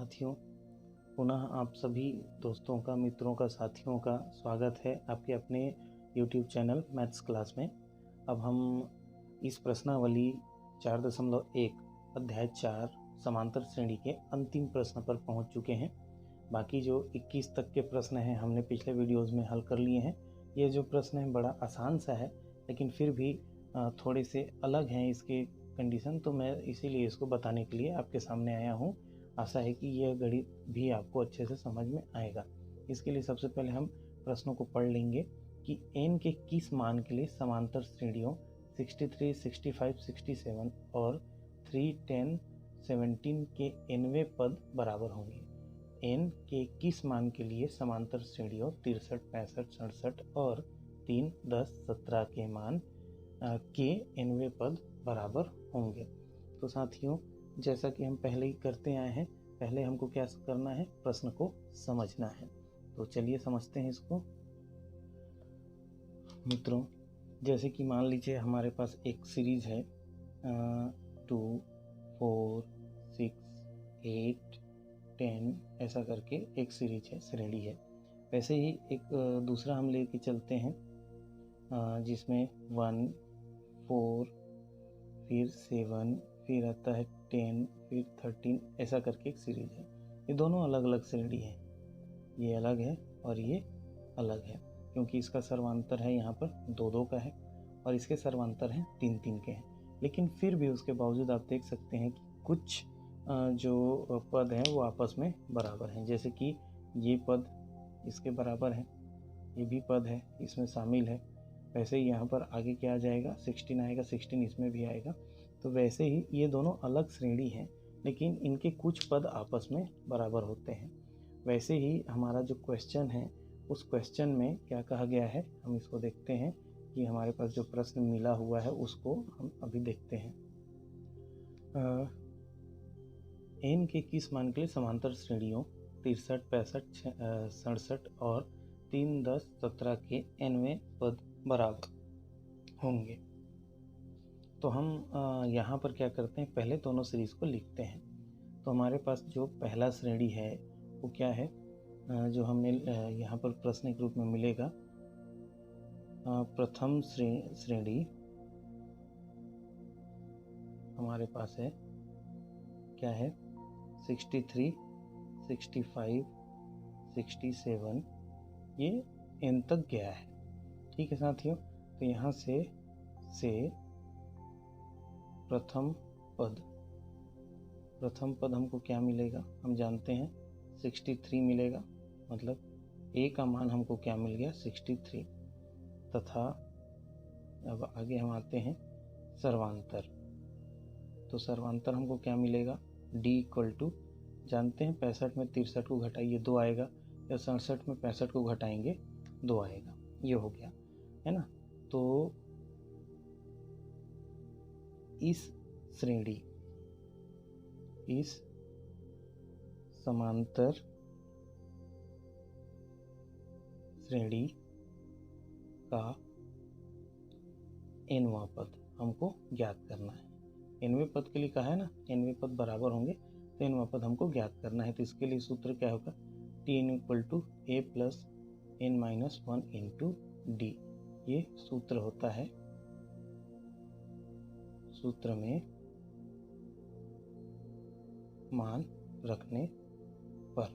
साथियों, पुनः आप सभी दोस्तों का, मित्रों का, साथियों का स्वागत है आपके अपने YouTube चैनल मैथ्स क्लास में। अब हम इस प्रश्नावली 4.1 अध्याय 4 समांतर श्रेणी के अंतिम प्रश्न पर पहुंच चुके हैं। बाकी जो 21 तक के प्रश्न हैं हमने पिछले वीडियोज़ में हल कर लिए हैं। ये जो प्रश्न है बड़ा आसान सा है, लेकिन फिर भी थोड़े से अलग हैं इसके कंडीशन, तो मैं इसीलिए इसको बताने के लिए आपके सामने आया हूँ। आशा है कि यह गणित भी आपको अच्छे से समझ में आएगा। इसके लिए सबसे पहले हम प्रश्नों को पढ़ लेंगे कि n के किस मान के लिए समांतर श्रेणियों 63, 65, 67 और 3, 10, 17 के nवें पद बराबर होंगे। n के किस मान के लिए समांतर श्रेणियों 63, 65, 67 और 3, 10, 17 के मान के nवें पद बराबर होंगे। तो साथियों, जैसा कि हम पहले ही करते आए हैं, पहले हमको क्या करना है, प्रश्न को समझना है। तो चलिए समझते हैं इसको। मित्रों, जैसे कि मान लीजिए हमारे पास एक सीरीज है 2, 4, 6, 8, 10 ऐसा करके एक सीरीज है, श्रेणी है। वैसे ही एक दूसरा हम लेके चलते हैं जिसमें 1, 4, फिर 7, फिर आता है 10, फिर 13 ऐसा करके एक सीरीज है। ये दोनों अलग अलग श्रेणी है, ये अलग है और ये अलग है, क्योंकि इसका सर्वांतर है यहाँ पर 2-2 का है और इसके सर्वांतर हैं 3-3 के हैं। लेकिन फिर भी उसके बावजूद आप देख सकते हैं कि कुछ जो पद हैं वो आपस में बराबर हैं। जैसे कि ये पद इसके बराबर है, ये भी पद है इसमें शामिल है। वैसे ही यहाँ पर आगे क्या आ जाएगा, 16 आएगा, 16 इसमें भी आएगा। तो वैसे ही ये दोनों अलग श्रेणी हैं, लेकिन इनके कुछ पद आपस में बराबर होते हैं। वैसे ही हमारा जो क्वेश्चन है, उस क्वेश्चन में क्या कहा गया है, हम इसको देखते हैं कि हमारे पास जो प्रश्न मिला हुआ है उसको हम अभी देखते हैं। n के किस मान के लिए समांतर श्रेणियों 63, 65, 67 और 3, 10, 17 के nवें पद बराबर होंगे। तो हम यहाँ पर क्या करते हैं, पहले दोनों सीरीज को लिखते हैं। तो हमारे पास जो पहला श्रेणी है वो क्या है, जो हमने यहाँ पर प्रश्न के रूप में मिलेगा, प्रथम श्रेणी हमारे पास है क्या है, 63, 65, 67, ये n तक गया है। ठीक है साथियों, तो यहाँ से प्रथम पद हमको क्या मिलेगा, हम जानते हैं 63 मिलेगा, मतलब a का मान हमको क्या मिल गया, 63। तथा अब आगे हम आते हैं सर्वांतर। तो सर्वांतर हमको क्या मिलेगा, d इक्वल टू, जानते हैं 65 में 63 को घटाइए 2 आएगा, या 67 में 65 को घटाएंगे 2 आएगा। ये हो गया है ना। तो इस समांतर श्रेणी का nवां पद हमको ज्ञात करना है। nवें पद के लिए कहा है ना, nवें पद बराबर होंगे, तो nवां पद हमको ज्ञात करना है। तो इसके लिए सूत्र क्या होगा, tn equal to a plus n minus 1 into d. ये सूत्र होता है। सूत्र में मान रखने पर,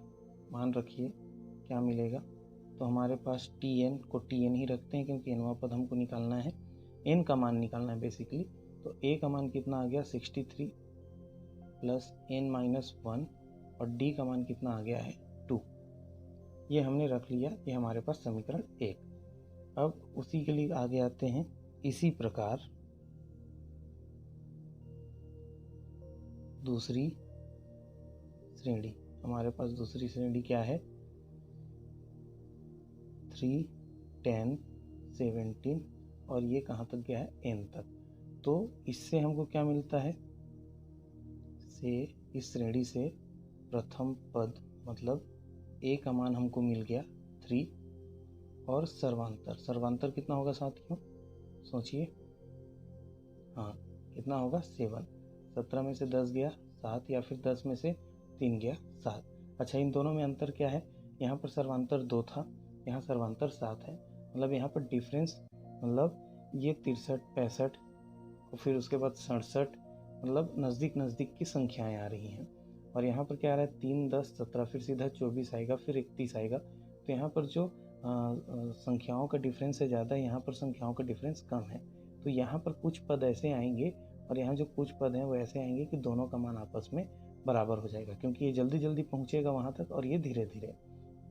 मान रखिए क्या मिलेगा, तो हमारे पास tn को tn ही रखते हैं क्योंकि nवां पद हमको निकालना है, n का मान निकालना है बेसिकली। तो a का मान कितना आ गया, 63 प्लस n माइनस 1, और d का मान कितना आ गया है, 2। ये हमने रख लिया, ये हमारे पास समीकरण 1। अब उसी के लिए आगे आते हैं। इसी प्रकार दूसरी श्रेणी, हमारे पास दूसरी श्रेणी क्या है, 3, 10, 17 और ये कहाँ तक गया है, n तक। तो इससे हमको क्या मिलता है, इस श्रेणी से प्रथम पद मतलब a का मान हमको मिल गया 3, और सर्वांतर कितना होगा साथियों, सोचिए, हाँ कितना होगा, 7। 17 में से 10 गया 7, या फिर 10 में से 3 गया 7। अच्छा, इन दोनों में अंतर क्या है? यहाँ पर सर्वांतर 2 था, यहाँ सर्वांतर 7 है। मतलब यहाँ पर डिफरेंस, मतलब ये 63 65 और फिर उसके बाद 67, मतलब नज़दीक नज़दीक की संख्याएं आ रही हैं। और यहाँ पर क्या आ रहा है? 3 10 17, फिर सीधा 24 आएगा, फिर 31 आएगा। तो यहाँ पर जो संख्याओं का डिफरेंस है ज़्यादा, यहाँ पर संख्याओं का डिफरेंस कम है। तो यहाँ पर कुछ पद ऐसे आएंगे और यहाँ जो कुछ पद हैं वो ऐसे आएंगे कि दोनों का मान आपस में बराबर हो जाएगा, क्योंकि ये जल्दी जल्दी पहुँचेगा वहाँ तक और ये धीरे धीरे।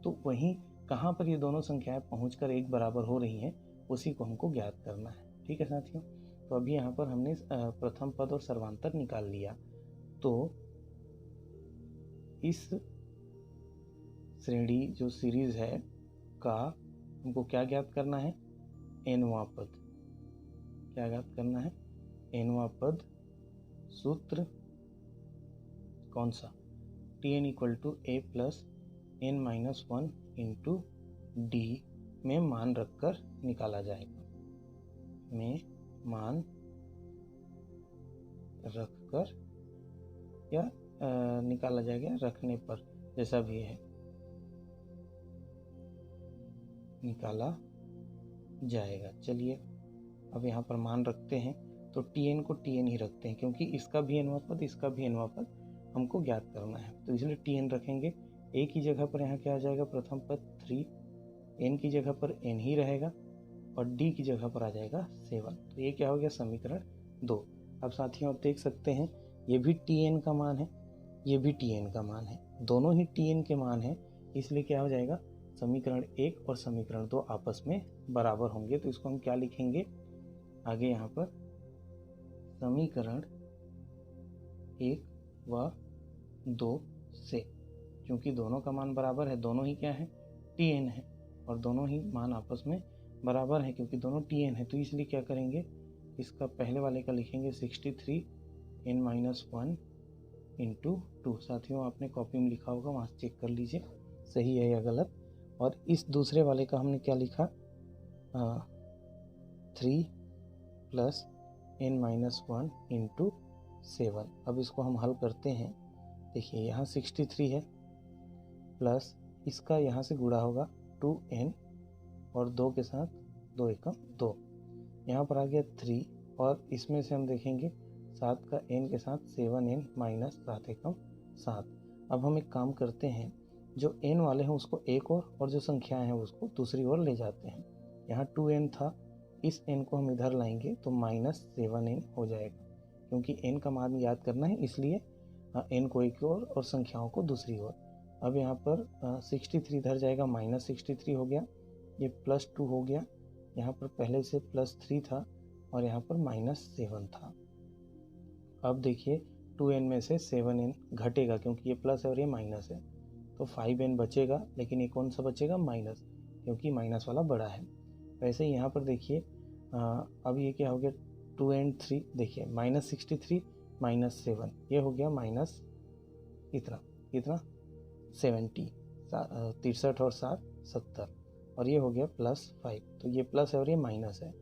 तो वहीं कहाँ पर ये दोनों संख्याएं पहुँचकर एक बराबर हो रही हैं, उसी को हमको ज्ञात करना है। ठीक है साथियों, तो अभी यहाँ पर हमने प्रथम पद और सर्वांतर निकाल लिया। तो इस श्रेणी जो सीरीज है का हमको क्या ज्ञात करना है? nवां पद। क्या ज्ञात करना है? nवां पद। सूत्र कौन सा? Tn equal to a plus n minus 1 into d में मान रखकर निकाला जाएगा। में मान रखकर या निकाला जाएगा, रखने पर, जैसा भी है निकाला जाएगा। चलिए अब यहाँ पर मान रखते हैं, तो Tn को Tn ही रखते हैं, क्योंकि इसका भी nवां पद इसका भी nवां पद हमको ज्ञात करना है। तो इसलिए Tn रखेंगे। a की जगह पर यहाँ क्या आ जाएगा? प्रथम पद 3, n की जगह पर n ही रहेगा और d की जगह पर आ जाएगा 7। तो ये क्या हो गया? समीकरण 2। अब साथियों आप देख सकते हैं ये भी Tn का मान है, ये भी Tn का मान है, दोनों ही Tn के मान है। इसलिए क्या हो जाएगा? समीकरण 1 और समीकरण 2 आपस में बराबर होंगे। तो इसको हम क्या लिखेंगे आगे? यहाँ पर समीकरण 1 व 2 से, क्योंकि दोनों का मान बराबर है, दोनों ही क्या है? Tn है, और दोनों ही मान आपस में बराबर है क्योंकि दोनों Tn है। तो इसलिए क्या करेंगे? इसका पहले वाले का लिखेंगे 63 n माइनस 1 इंटू 2। साथियों आपने कॉपी में लिखा होगा, वहाँ से चेक कर लीजिए सही है या गलत। और इस दूसरे वाले का हमने क्या लिखा? 3 प्लस n माइनस 1 इंटू 7। अब इसको हम हल करते हैं। देखिए यहाँ 63 है, प्लस इसका यहाँ से गुणा होगा 2n और 2 के साथ 2 एकम 2, यहाँ पर आ गया 3, और इसमें से हम देखेंगे 7 का n के साथ 7n माइनस 7 एकम 7। अब हम एक काम करते हैं, जो n वाले हैं उसको एक और जो संख्याएं हैं उसको दूसरी ओर ले जाते हैं। यहाँ 2n था, इस n को हम इधर लाएंगे तो माइनस 7n हो जाएगा, क्योंकि n का मान याद करना है, इसलिए n को एक ओर और संख्याओं को दूसरी ओर। अब यहाँ पर 63 इधर जाएगा, माइनस 63 हो गया, ये प्लस 2 हो गया, यहाँ पर पहले से प्लस 3 था और यहाँ पर माइनस 7 था। अब देखिए 2n में से 7n घटेगा, क्योंकि ये प्लस है और ये माइनस है, तो 5n बचेगा, लेकिन ये कौन सा बचेगा? माइनस, क्योंकि माइनस वाला बड़ा है। वैसे ही यहाँ पर देखिए अब ये क्या हो गया? 2 and 3, देखिए माइनस 63 माइनस 7, ये हो गया माइनस इतना 70, 63 और 7 70, और ये हो गया प्लस 5। तो ये प्लस है और ये माइनस है,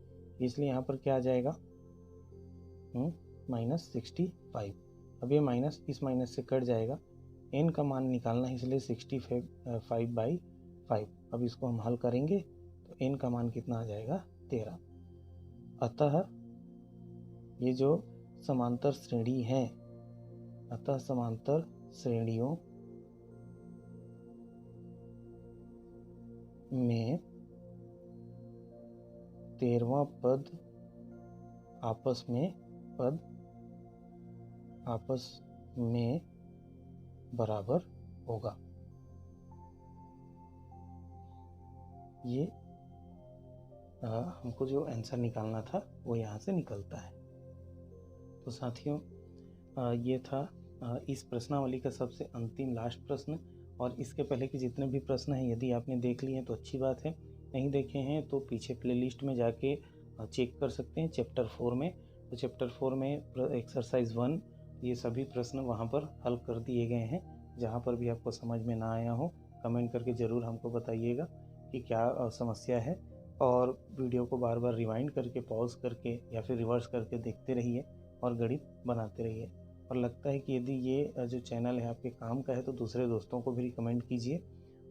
इसलिए यहाँ पर क्या आ जाएगा? माइनस 65। अब ये माइनस इस माइनस से कट जाएगा, n का मान निकालना है, इसलिए 65/5। अब इसको हम हल करेंगे तो n का मान कितना आ जाएगा? 13। अतः ये जो समांतर श्रेणी है, अतः समांतर श्रेणियों में 13वां पद आपस में बराबर होगा। ये हमको जो आंसर निकालना था वो यहाँ से निकलता है। तो साथियों ये था इस प्रश्नावली का सबसे अंतिम लास्ट प्रश्न, और इसके पहले के जितने भी प्रश्न हैं यदि आपने देख लिए हैं तो अच्छी बात है, नहीं देखे हैं तो पीछे प्लेलिस्ट में जाके चेक कर सकते हैं चैप्टर 4 में। तो चैप्टर 4 में एक्सरसाइज 1 ये सभी प्रश्न वहाँ पर हल कर दिए गए हैं। जहाँ पर भी आपको समझ में ना आया हो कमेंट करके ज़रूर हमको बताइएगा कि क्या समस्या है, और वीडियो को बार बार रिवाइंड करके, पॉज करके या फिर रिवर्स करके देखते रहिए और गणित बनाते रहिए। और लगता है कि यदि ये जो चैनल है आपके काम का है तो दूसरे दोस्तों को भी रिकमेंड कीजिए।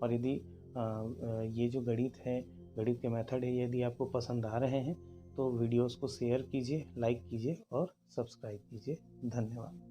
और यदि ये जो गणित के मेथड है यदि आपको पसंद आ रहे हैं तो वीडियोस को शेयर कीजिए, लाइक कीजिए और सब्सक्राइब कीजिए। धन्यवाद।